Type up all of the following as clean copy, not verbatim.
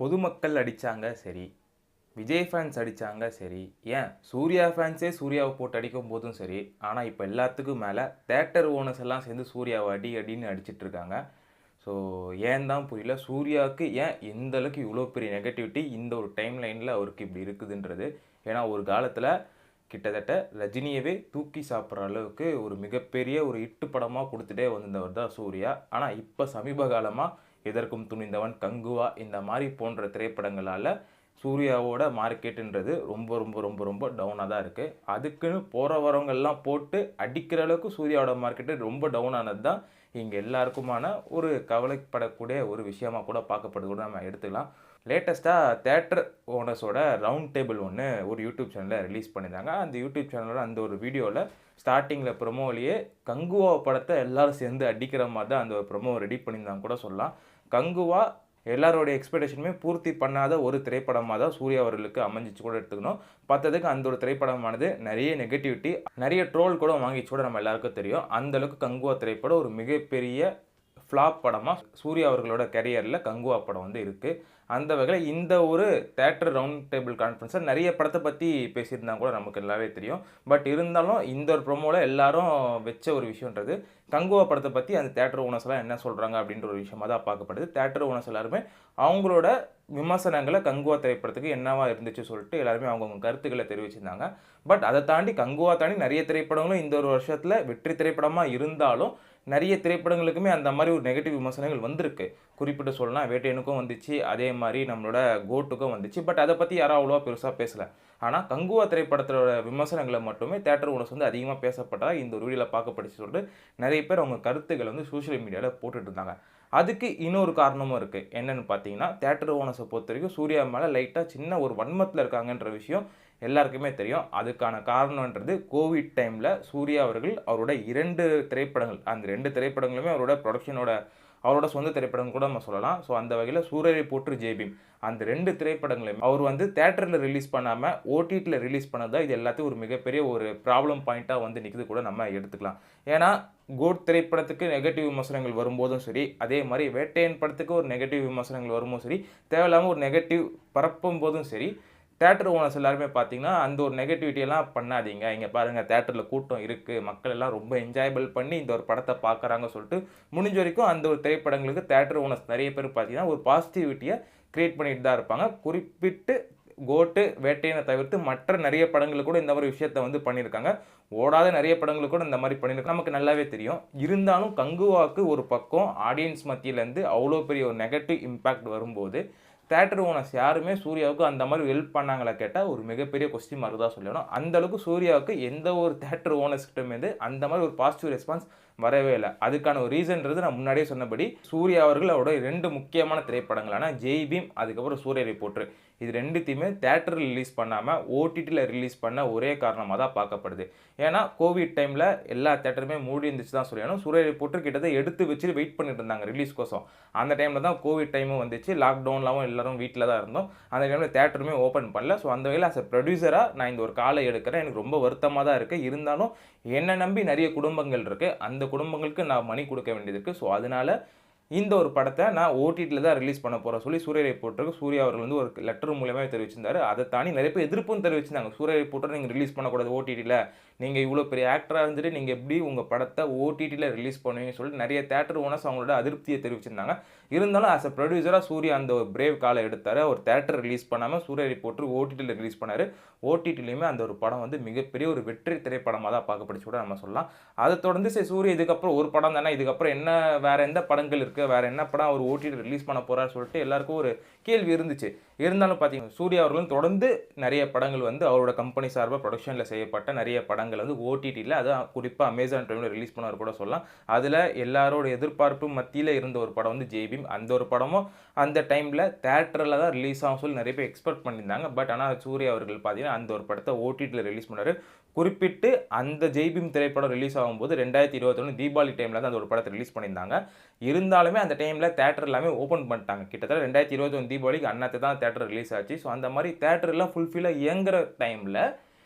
பொதுமக்கள் அடித்தாங்க சரி, விஜய் ஃபேன்ஸ் அடித்தாங்க சரி, ஏன் சூர்யா ஃபேன்ஸே சூர்யாவை போட்டு அடிக்கும் போதும் சரி, ஆனால் இப்போ எல்லாத்துக்கும் மேலே தேட்டர் ஓனர்ஸ் எல்லாம் சேர்ந்து சூர்யாவை அடி அடின்னு அடிச்சிட்டு இருக்காங்க. ஸோ ஏன் தான் புரியல, சூர்யாவுக்கு ஏன் எந்த அளவுக்கு இவ்வளோ பெரிய நெகட்டிவிட்டி இந்த ஒரு டைம் லைனில் அவருக்கு இப்படி இருக்குதுன்றது. ஏன்னா ஒரு காலத்தில் கிட்டத்தட்ட ரஜினியவே தூக்கி சாப்பிட்ற அளவுக்கு ஒரு மிகப்பெரிய ஒரு இட்டு படமாக கொடுத்துட்டே வந்திருந்தவர் தான் சூர்யா. ஆனால் இப்போ சமீப காலமாக எதற்கும் துணிந்தவன், கங்குவா இந்த மாதிரி போன்ற திரைப்படங்களால் சூர்யாவோட மார்க்கெட்டுன்றது ரொம்ப ரொம்ப ரொம்ப ரொம்ப டவுனாக தான் இருக்குது. அதுக்குன்னு போகிற வரவங்கெல்லாம் போட்டு அடிக்கிற அளவுக்கு சூர்யாவோட மார்க்கெட்டு ரொம்ப டவுன் ஆனது தான் இங்கே எல்லாருக்குமான ஒரு கவலைப்படக்கூடிய ஒரு விஷயமாக கூட பார்க்கப்படுது கூட நம்ம எடுத்துக்கலாம். லேட்டஸ்ட்டாக தேட்டர் ஓனர்ஸோட ரவுண்ட் டேபிள் ஒன்று ஒரு யூடியூப் சேனலில் ரிலீஸ் பண்ணியிருந்தாங்க. அந்த யூடியூப் சேனலோட அந்த ஒரு வீடியோவில் ஸ்டார்டிங்கில் ப்ரொமோவிலேயே கங்குவா படத்தை எல்லோரும் சேர்ந்து அடிக்கிற மாதிரி தான் அந்த ஒரு ப்ரொமோ ரெடி பண்ணியிருந்தாங்க கூட சொல்லலாம். கங்குவா எல்லாரோடைய எக்ஸ்பெக்டேஷனுமே பூர்த்தி பண்ணாத ஒரு திரைப்படமாக தான் சூர்யா அவர்களுக்கு அமைஞ்சிச்சு கூட எடுத்துக்கணும். பார்த்ததுக்கு அந்த ஒரு திரைப்படமானது நிறைய நெகட்டிவிட்டி, நிறைய ட்ரோல் கூட வாங்கிச்சு கூட நம்ம எல்லாருக்கும் தெரியும். அந்தளவுக்கு கங்குவா திரைப்படம் ஒரு மிகப்பெரிய ஃப்ளாப் படமாக சூர்யா அவர்களோட கரியரில் கங்குவா படம் வந்து இருக்குது. அந்த வகையில் இந்த ஒரு தேட்டர் ரவுண்ட் டேபிள் கான்ஃபரன்ஸில் நிறைய படத்தை பற்றி பேசியிருந்தாங்க கூட நமக்கு நல்லாவே தெரியும். பட் இருந்தாலும் இந்த ஒரு ப்ரொமோவில் எல்லாரும் வச்ச ஒரு விஷயன்றது கங்குவா படத்தை பற்றி அந்த தேட்டர் ஓனர்ஸ்லாம் என்ன சொல்கிறாங்க அப்படின்ற ஒரு விஷயமாக தான் பார்க்கப்படுது. தேட்டர் ஓனர்ஸ் எல்லாருமே அவங்களோட விமர்சனங்களை கங்குவா திரைப்படத்துக்கு என்னவா இருந்துச்சு சொல்லிட்டு எல்லாருமே அவங்கவுங்க கருத்துக்களை தெரிவிச்சிருந்தாங்க. பட் அதை தாண்டி கங்குவா தாண்டி நிறைய திரைப்படங்களும் இந்த ஒரு வருஷத்தில் வெற்றி திரைப்படமாக இருந்தாலும் நிறைய திரைப்படங்களுக்குமே அந்த மாதிரி ஒரு நெகட்டிவ் விமர்சனங்கள் வந்திருக்கு. குறிப்பிட்டு சொல்லலாம் வேட்டையனுக்கும் வந்துச்சு, அதே மாதிரி நம்மளோட கோட்டுக்கும் வந்துச்சு. பட் அதை பற்றி யாரும் அவ்வளோவா பெருசாக பேசலை. ஆனால் கங்குவா திரைப்படத்தோட விமர்சனங்களை மட்டுமே தேட்டர் ஓனர்ஸ் வந்து அதிகமாக பேசப்பட்டதா இந்த ஒரு வீடியோவில் பார்க்கப்படுச்சு சொல்லிட்டு நிறைய பேர் அவங்க கருத்துக்களை வந்து சோஷியல் மீடியாவில் போட்டுட்டு இருந்தாங்க. அதுக்கு இன்னொரு காரணமும் இருக்குது. என்னென்னு பார்த்தீங்கன்னா, தேட்டர் ஓனர்ஸை பொறுத்த வரைக்கும் சூர்யா மேலே லைட்டாக சின்ன ஒரு வன்மத்தில் இருக்காங்கன்ற விஷயம் எல்லாருக்குமே தெரியும். அதுக்கான காரணன்றது கோவிட் டைமில் சூர்யா அவர்கள் அவரோட 2 திரைப்படங்கள், அந்த 2 திரைப்படங்களுமே அவரோட சொந்த திரைப்படம் கூட நம்ம சொல்லலாம். ஸோ அந்த வகையில் சூரரை போற்று ஜெய்பீம் அந்த 2 திரைப்படங்களையும் அவர் வந்து தேட்டரில் ரிலீஸ் பண்ணாமல் ஓடிடியில் ரிலீஸ் பண்ணது தான் இது எல்லாத்தையும் ஒரு மிகப்பெரிய ஒரு ப்ராப்ளம் பாயிண்ட்டாக வந்து நிற்குது கூட நம்ம எடுத்துக்கலாம். ஏன்னா கோட் திரைப்படத்துக்கு நெகட்டிவ் விமர்சனங்கள் வரும்போதும் சரி, அதே மாதிரி வேட்டையன் படத்துக்கு ஒரு நெகட்டிவ் விமர்சனங்கள் வரும்போதும் சரி, தேவையில்லாமல் ஒரு நெகட்டிவ் பரப்பும் போதும் சரி, தேட்டர் ஓனர்ஸ் எல்லாருமே பார்த்தீங்கன்னா அந்த ஒரு நெகட்டிவிட்டியெல்லாம் பண்ணாதீங்க, இங்கே பாருங்கள் தேட்டரில் கூட்டம் இருக்குது, மக்கள் எல்லாம் ரொம்ப என்ஜாயபிள் பண்ணி இந்த ஒரு படத்தை பார்க்குறாங்க சொல்லிட்டு முடிஞ்ச வரைக்கும் அந்த ஒரு திரைப்படங்களுக்கு தேட்டர் ஓனர்ஸ் நிறைய பேர் பார்த்தீங்கன்னா ஒரு பாசிட்டிவிட்டியை க்ரியேட் பண்ணிட்டு தான் இருப்பாங்க. குறிப்பிட்டு கோட்டு வேட்டையனை தவிர்த்து மற்ற நிறைய படங்கள் கூட இந்த மாதிரி விஷயத்த வந்து பண்ணியிருக்காங்க. ஓடாத நிறைய படங்கள் கூட இந்த மாதிரி பண்ணியிருக்காங்க, நமக்கு நல்லாவே தெரியும். இருந்தாலும் கங்குவாவுக்கு ஒரு பக்கம் ஆடியன்ஸ் மத்தியிலேருந்து அவ்வளோ பெரிய ஒரு நெகட்டிவ் இம்பேக்ட் வரும்போது தேட்டர் ஓனர்ஸ் யாருமே சூர்யாவுக்கு அந்த மாதிரி ஹெல்ப் பண்ணாங்களா கேட்டால் ஒரு மிகப்பெரிய கொஸ்டின் மார்க் தான் சொல்லணும். அந்தளவுக்கு சூர்யாவுக்கு எந்த ஒரு தேட்டர் ஓனர்ஸ்கிட்டமே அந்த மாதிரி ஒரு பாசிட்டிவ் ரெஸ்பான்ஸ் வரவே இல்லை. அதுக்கான ஒரு ரீசன்றது நான் முன்னாடியே சொன்னபடி சூர்யா அவர்கள் அவரோட 2 முக்கியமான திரைப்படங்களான ஜெய் பீம் அதுக்கப்புறம் சூர்யா ரிப்போர்ட்டர் இது 2த்தையுமே தேட்டரில் ரிலீஸ் பண்ணாமல் ஓடிடியில் ரிலீஸ் பண்ண ஒரே காரணமாக தான் பார்க்கப்படுது. ஏன்னா கோவிட் டைமில் எல்லா தேட்டருமே மூடி இருந்துச்சு தான் சொல்லணும். சூர்யா ரிப்போர்ட்டர் கிட்டத்தட்ட எடுத்து வச்சு வெயிட் பண்ணிட்டு இருந்தாங்க ரிலீஸ் கோசம். அந்த டைமில் தான் கோவிட் டைமும் வந்துச்சு, லாக்டவுன்லாவும் எல்லாரும் வீட்டில் தான் இருந்தோம். அந்த டைமில் தேட்டருமே ஓப்பன் பண்ணல. ஸோ அந்த வகையில் ஆஸ் அ ப்ரொடியூசராக நான் இந்த ஒரு காலை எடுக்கிறேன், எனக்கு ரொம்ப வருத்தமாக தான் இருக்குது. இருந்தாலும் என்னை நம்பி நிறைய குடும்பங்கள் இருக்குது, அந்த குடும்பங்களுக்கு நான் மணி கொடுக்க வேண்டியது இருக்குது. ஸோ அதனால் இந்த ஒரு படத்தை நான் ஓடிடியில் தான் ரிலீஸ் பண்ண போகிறேன் சொல்லி சூர்யா ரிப்போர்ட்டருக்கு சூர்யா அவர்கள் வந்து ஒரு லெட்டர் மூலியமாக தெரிவிச்சிருந்தார். அதை தாண்டி நிறைய பேர் எதிர்ப்பும் தெரிவிச்சிருந்தாங்க. சூர்யா ரிப்போர்ட்டர் நீங்கள் ரிலீஸ் பண்ணக்கூடாது ஓடிடியில், நீங்கள் இவ்வளோ பெரிய ஆக்டராக இருந்துட்டு நீங்கள் எப்படி உங்கள் படத்தை ஓடிடியில் ரிலீஸ் பண்ணுவீங்கன்னு சொல்லிட்டு நிறைய தேட்டர் ஓனர்ஸ் அவங்களோட அதிருப்தியை தெரிவிச்சிருந்தாங்க. இருந்தாலும் ஆஸ் அ ப்ரொடியூசராக சூர்யா அந்த ஒரு பிரேவ் காலை எடுத்தார். ஒரு தேட்டர் ரிலீஸ் பண்ணாமல் சூர்யா ரிப்போர்ட்டர் ஓடிடியில் ரிலீஸ் பண்ணார். ஓடிடிலையுமே அந்த ஒரு படம் வந்து மிகப்பெரிய ஒரு வெற்றி திரைப்படமாக தான் பார்க்கப்படுச்சு கூட நம்ம சொல்லலாம். அதை தொடர்ந்து சரி சூர்யா இதுக்கப்புறம் ஒரு படம் தானே, இதுக்கப்புறம் என்ன வேறு எந்த படங்கள் இருக்குது, வேறு என்ன படம் அவர் ஓடிடி ரிலீஸ் பண்ண போகிறார் சொல்லிட்டு எல்லாருக்கும் ஒரு கேள்வி இருந்துச்சு. இருந்தாலும் பார்த்தீங்கன்னா சூர்யா அவர்களும் தொடர்ந்து நிறைய படங்கள் வந்து அவரோட கம்பெனி சார்பாக ப்ரொடக்ஷனில் செய்யப்பட்ட நிறைய படங்கள் வந்து ஓடிடியில், அதுவும் குறிப்பாக அமேசான் டைமில் ரிலீஸ் பண்ணவர் கூட சொல்லலாம். அதில் எல்லாரோட எதிர்பார்ப்பு மத்தியில் இருந்த ஒரு படம் வந்து ஜெய் பீம். அந்த ஒரு படமும் அந்த டைமில் தேட்டரில் தான் ரிலீஸ் ஆகும் சொல்லி நிறைய பேர் எக்ஸ்பெக்ட் பண்ணியிருந்தாங்க. பட் ஆனால் சூர்யா அவர்கள் பார்த்தீங்கன்னா அந்த ஒரு படத்தை ஓடிடியில் ரிலீஸ் பண்ணார். குறிப்பிட்டு அந்த ஜெய் பீம் திரைப்படம் ரிலீஸ் ஆகும்போது 2021 தீபாவளி டைமில் தான் அந்த ஒரு படத்தை ரிலீஸ் பண்ணியிருந்தாங்க. இருந்தாலுமே அந்த டைமில் தேட்டர் எல்லாமே ஓப்பன் பண்ணிட்டாங்க. கிட்டத்தட்ட 2021 தீபாவளிக்கு அன்னத்தை தான் தேட்டர் ரிலீஸ் ஆச்சு. ஸோ அந்த மாதிரி தேட்டர்லாம் ஃபுல்ஃபில்லாக இயங்குற டைமில்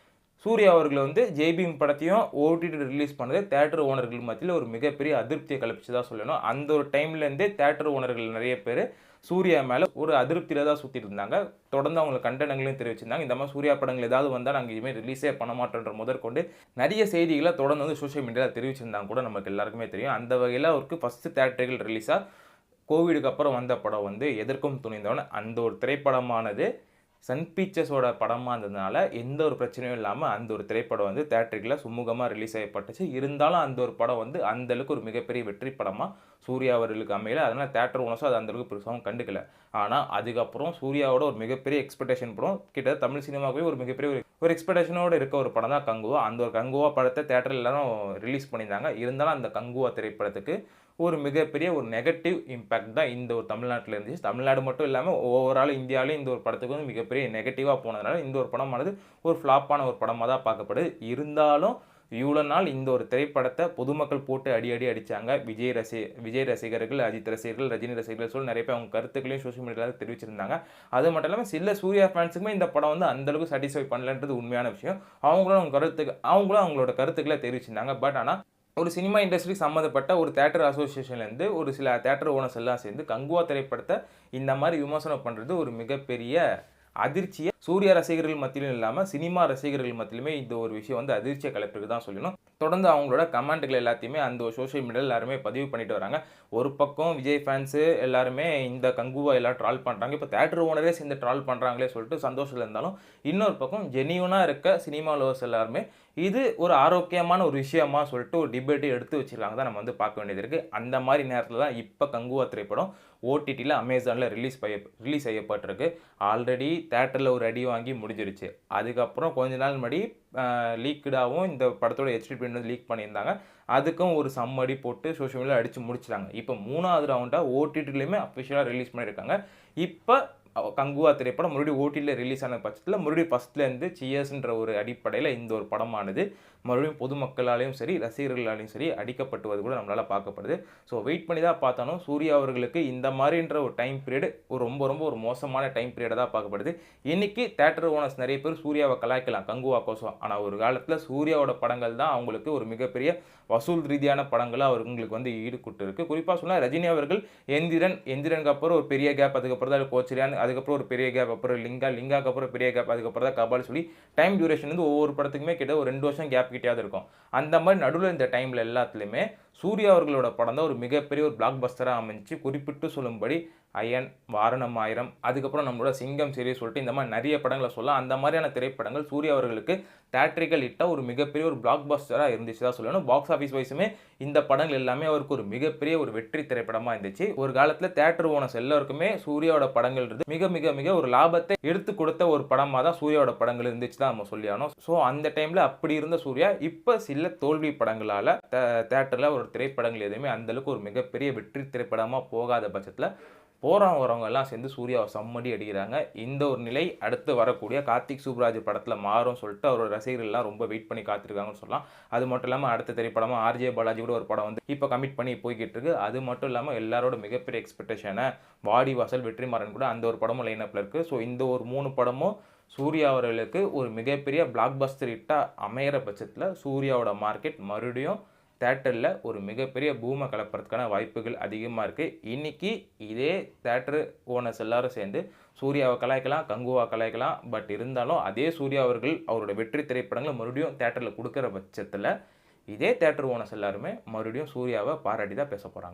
சூர்யா அவர்கள் வந்து ஜெய் பீம் படத்தையும் ஓடிடி ரிலீஸ் பண்ணது தேட்டர் ஓனர்கள் மத்தியில் ஒரு மிகப்பெரிய அதிருப்தியை கலப்பிச்சு தான் சொல்லணும். அந்த ஒரு டைம்லேருந்தே தேட்டர் ஓனர்கள் நிறைய பேர் சூர்யா மேலே ஒரு அதிருப்தியில் தான் சுற்றிட்டு இருந்தாங்க. தொடர்ந்து அவங்க கண்டனங்களையும் தெரிவிச்சிருந்தாங்க. இந்த மாதிரி சூர்யா படங்கள் ஏதாவது வந்தால் நாங்கள் இனிமேல் ரிலீஸே பண்ண மாட்டோன்ற முதற்கொண்டு நிறைய செய்திகளை தொடர்ந்து வந்து சோஷியல் மீடியாவில் தெரிவிச்சிருந்தாங்க கூட நமக்கு எல்லாருக்குமே தெரியும். அந்த வகையில் அவருக்கு ஃபஸ்ட்டு தியேட்டர்கள் ரிலீஸாக கோவிடுக்கு அப்புறம் வந்த படம் வந்து எதற்கும் துணிந்தவன். அந்த ஒரு திரைப்படமானது சன் பிக்சர்ஸோட படமாக இருந்ததுனால எந்த ஒரு பிரச்சனையும் இல்லாமல் அந்த ஒரு திரைப்படம் வந்து தியேட்டரில் சுமூகமாக ரிலீஸ் செய்யப்பட்டுச்சு. இருந்தாலும் அந்த ஒரு படம் வந்து அந்தளவுக்கு ஒரு மிகப்பெரிய வெற்றி படமாக சூர்யா அவர்களுக்கு அமையல. அதனால் தியேட்டர் ஓனர்ஸும் அது அந்தளவுக்கு பெருசாகவும் கண்டுக்கல. ஆனால் அதுக்கப்புறம் சூர்யாவோட ஒரு மிகப்பெரிய எக்ஸ்பெக்டேஷன் படம், கிட்டத்தட்ட தமிழ் சினிமாவே ஒரு மிகப்பெரிய ஒரு எக்ஸ்பெக்டேஷனோடு இருக்க ஒரு படம் தான் கங்குவா. அந்த ஒரு கங்குவா படத்தை தியேட்டரில் எல்லாரும் ரிலீஸ் பண்ணியிருந்தாங்க. இருந்தாலும் அந்த கங்குவா திரைப்படத்துக்கு ஒரு மிகப்பெரிய ஒரு நெகட்டிவ் இம்பேக்ட் தான் இந்த ஒரு தமிழ்நாட்டில் இருந்துச்சு. தமிழ்நாடு மட்டும் இல்லாமல் ஓவரால் இந்தியாவிலே இந்த ஒரு படத்துக்கு வந்து மிகப்பெரிய நெகட்டிவாக போனதுனால இந்த ஒரு படமானது ஒரு ஃப்ளாப்பான ஒரு படமாக தான் பார்க்கப்படுது. இருந்தாலும் இவ்வளோ நாள் இந்த ஒரு திரைப்படத்தை பொதுமக்கள் போட்டு அடிச்சாங்க. விஜய் ரசிகர்கள், அஜித் ரசிகர்கள், ரஜினி ரசிகர்கள் சொல்லி நிறைய பேர் அவங்க கருத்துக்களையும் சோஷியல் மீடியாவில் தெரிவிச்சிருந்தாங்க. அது மட்டும் இல்லாமல் சில சூர்யா ஃபேன்ஸுக்குமே இந்த படம் வந்து அந்தளவுக்கு சாட்டிஸ்ஃபை பண்ணலன்றது உண்மையான விஷயம். அவங்களும் அவங்களோட கருத்துக்களை தெரிவிச்சிருந்தாங்க. பட் ஆனால் ஒரு சினிமா இண்டஸ்ட்ரி சம்மந்தப்பட்ட ஒரு தியேட்டர் அசோசியேஷன்லேருந்து ஒரு சில தியேட்டர் ஓனர்ஸ் எல்லாம் சேர்ந்து கங்குவா திரைப்படத்தை இந்த மாதிரி விமர்சனம் பண்ணுறது ஒரு மிகப்பெரிய அதிர்ச்சியை சூர்யா ரசிகர்கள் மத்தியிலும் இல்லாமல் சினிமா ரசிகர்கள் மத்தியிலுமே இந்த ஒரு விஷயம் வந்து அதிர்ச்சியை கிளப்பிருக்கு தான் சொல்லணும். தொடர்ந்து அவங்களோட கமெண்ட்டுகள் எல்லாத்தையுமே அந்த சோஷியல் மீடியாவில் எல்லாருமே பதிவு பண்ணிட்டு வராங்க. ஒரு பக்கம் விஜய் ஃபேன்ஸு எல்லாருமே இந்த கங்குவா எல்லாம் ட்ரால் பண்ணுறாங்க. இப்போ தியேட்டர் ஓனரே சேர்ந்து ட்ரால் பண்ணுறாங்களே சொல்லிட்டு சந்தோஷத்தில் இருந்தாலும், இன்னொரு பக்கம் ஜெனியூனாக இருக்க சினிமா லவர்ஸ் எல்லாருமே இது ஒரு ஆரோக்கியமான ஒரு விஷயமா சொல்லிட்டு ஒரு டிபேட்டை எடுத்து வச்சிருக்காங்க தான் நம்ம வந்து பார்க்க வேண்டியது இருக்குது. அந்த மாதிரி நேரத்தில் தான் இப்போ கங்குவா திரைப்படம் ஓடிடியில் அமேசானில் ரிலீஸ் செய்யப்பட்டிருக்கு. ஆல்ரெடி தியேட்டரில் ஒரு அடி வாங்கி முடிஞ்சிருச்சு. அதுக்கப்புறம் கொஞ்ச நாள் முன்னாடி லீக்டாகவும் இந்த படத்தோட ஹெச்டி பிரிண்ட் வந்து லீக் பண்ணியிருந்தாங்க. அதுக்கும் ஒரு சம்மடி போட்டு சோஷியல் மீடியாவில் அடித்து முடிச்சிட்டாங்க. இப்போ 3வது ரவுண்டாக ஓடிடிலையுமே அஃபிஷியலாக ரிலீஸ் பண்ணியிருக்காங்க. இப்போ கங்குவா திரைப்படம் மறுபடியும் ஓடிடியில் ரிலீஸ் ஆன பட்சத்தில் மறுபடியும் ஃபஸ்ட்லேருந்து சியர்ஸ்ன்ற ஒரு அடிப்படையில் இந்த ஒரு படமானது மறுபடியும் பொதுமக்களாலையும் சரி ரசிகர்களாலையும் சரி அடிக்கப்பட்டுவது கூட நம்மளால் பார்க்கப்படுது. ஸோ வெயிட் பண்ணி தான் பார்த்தாலும் சூர்யா அவர்களுக்கு இந்த மாதிரின்ற ஒரு டைம் பீரியட் ரொம்ப ஒரு மோசமான டைம் பீரியடாக தான் பார்க்கப்படுது. இன்றைக்கி தியேட்டர் ஓனர்ஸ் நிறைய பேர் சூர்யாவை கலாய்க்கலாம் கங்குவா கோசம். ஆனால் ஒரு காலத்தில் சூர்யாவோட படங்கள் தான் அவங்களுக்கு ஒரு மிகப்பெரிய வசூல் ரீதியான படங்களாக அவங்களுக்கு வந்து ஈடுகொட்டு இருக்குது. குறிப்பாக சொன்னால் ரஜினி அவர்கள் எந்திரனுக்கு அப்புறம் ஒரு பெரிய கேப், அதுக்கப்புறம் தான் கோச்சரியான், அதுக்கப்புறம் ஒரு பெரிய கேப், அப்புறம் லிங்காக்கு அப்புறம் பெரிய கேப், அதுக்கப்புறம் தான் கபால் சொல்லி டைம் டியூரேஷன் வந்து ஒவ்வொரு படத்துக்குமே கிட்ட ஒரு 2 வருஷம் கேப் கிட்டேயாவது இருக்கும். அந்த மாதிரி நடுவில் இந்த டைமில் எல்லாத்துலேயுமே சூர்யா அவர்களோட படம் தான் ஒரு மிகப்பெரிய ஒரு பிளாக் பஸ்டராக அமைஞ்சு. குறிப்பிட்டு சொல்லும்படி அயன், வாரணம் ஆயிரம், அதுக்கப்புறம் நம்மளோட சிங்கம் சீரிஸ் சொல்லிட்டு இந்த மாதிரி நிறைய படங்களை சொல்லலாம். அந்த மாதிரியான திரைப்படங்கள் சூர்யா அவர்களுக்கு தியேட்டரிக்கல் ஹிட்டாக ஒரு மிகப்பெரிய ஒரு பிளாக் பஸ்டராக இருந்துச்சு தான் சொல்லணும். பாக்ஸ் ஆஃபீஸ் வைஸுமே இந்த படங்கள் எல்லாமே அவருக்கு ஒரு மிகப்பெரிய ஒரு வெற்றி திரைப்படமாக இருந்துச்சு. ஒரு காலத்தில் தியேட்டர் ஓனர்ஸ் எல்லாருக்குமே சூர்யாவோட படங்கள் இருந்து மிக ஒரு லாபத்தை எடுத்து கொடுத்த ஒரு படமாக தான் சூர்யாவோட படங்கள் இருந்துச்சு தான் நம்ம சொல்லியானோம். ஸோ அந்த டைமில் அப்படி இருந்த சூர்யா இப்போ சில தோல்வி படங்களால் தியேட்டரில் ஒரு திரைப்படங்கள் எதுவுமே அந்தளவுக்கு ஒரு மிகப்பெரிய வெற்றி திரைப்படமாக போகாத பட்சத்தில் வரவங்க எல்லாம் சேர்ந்து சூர்யாவை சம்மடி அடிக்கிறாங்க. இந்த ஒரு நிலை அடுத்து வரக்கூடிய கார்த்திக் சுப்ராஜ் படத்தில் மாறும் சொல்லிட்டு அவரோட ரசிகர்கள்லாம் ரொம்ப வெயிட் பண்ணி காத்திருக்காங்கன்னு சொல்லலாம். அது மட்டும் இல்லாமல் அடுத்த திரைப்படமாக ஆர்ஜே பாலாஜி கூட ஒரு படம் வந்து இப்போ கமிட் பண்ணி போய்கிட்டு இருக்கு. அது மட்டும் இல்லாமல் எல்லாரோட மிகப்பெரிய எக்ஸ்பெக்டேஷனை வாடிவாசல், வெற்றிமாறன் கூட அந்த ஒரு படமும் லைனப்பில் இருக்குது. ஸோ இந்த ஒரு 3 படமும் சூர்யா அவர்களுக்கு ஒரு மிகப்பெரிய பிளாக் பஸ்டர் ஹிட்டாக அமையிற பட்சத்தில் சூர்யாவோட மார்க்கெட் மறுபடியும் தியேட்டரில் ஒரு மிகப்பெரிய பூமை கலப்புறதுக்கான வாய்ப்புகள் அதிகமாக இருக்குது. இன்றைக்கி இதே தியேட்டர் ஓனர்ஸ் எல்லாரும் சேர்ந்து சூர்யாவை கலாய்க்கலாம், கங்குவா கலாய்க்கலாம். பட் இருந்தாலும் அதே சூர்யா அவர்கள் அவரோட வெற்றி திரைப்படங்களை மறுபடியும் தியேட்டரில் கொடுக்குற பட்சத்தில் இதே தியேட்டர் ஓனர்ஸ் எல்லாருமே மறுபடியும் சூர்யாவை பாராட்டி தான் பேச போகிறாங்க.